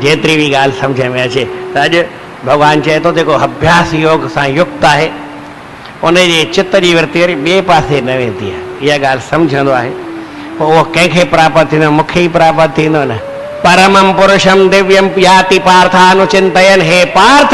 जेतिरी भी ॻाल्हि सम्झ में अचे त अॼु भॻवानु चए थो जेको अभ्यास योग सां युक्त आहे उनजे चित जी वृत्ति वरी ॿिए पासे न वेंदी आहे, इहा ॻाल्हि सम्झंदो आहे, पोइ उहो कंहिंखे प्राप्त थींदो, मूंखे ई प्राप्त थींदो न। परमं पुरुषम दिव्यम याति पार्थानुचिंतयन, हे पार्थ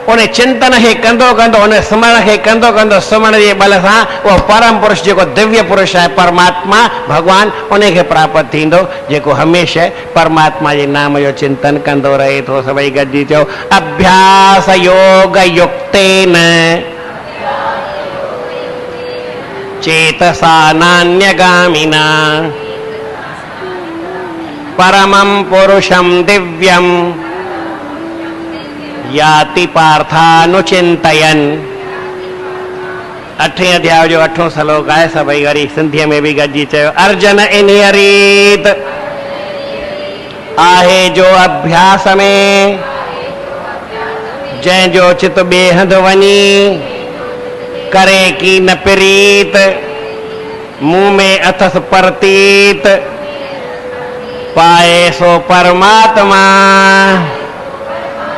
उन चिंतन खे कंदो कंदो उन स्मरण खे कंदो कंदो स्मरण जे बल सां उहो परम पुरुष जेको दिव्य पुरुष आहे परमात्मा भगवान उनखे प्राप्त थींदो जेको हमेशह परमात्मा जे नाम जो चिंतन कंदो रहे थो। सभई गॾिजी चयो अभ्यास योग युक्तेन चेतसा नान्यगामिना परमं पुरुषं दिव्यं याति पार्थानुचिंतयन। 8वें अध्याय जो 8हों श्लोक आहे, सभई वरी सिंधीअ में बि गॾिजी चयो अर्जुन इन्हीअ रीत आहे जो अभ्यास में जंहिंजो चित ॿिए हंधि वञी करे की न प्रीत मुंह में अथस परतीत पाए सो परमात्मा।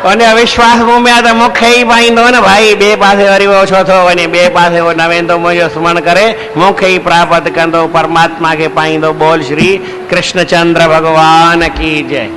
उन विश्वास मुंह में आहे त मूंखे ई पाईंदो न भाई, ॿिए पासे वरी उहो छो थो वञे, ॿिए पासे उहो न वेंदो, मुंहिंजो स्मरण करे मूंखे ई प्राप्त कंदो, परमात्मा खे पाईंदो। बोल श्री कृष्णचंद्र भगवान की जय।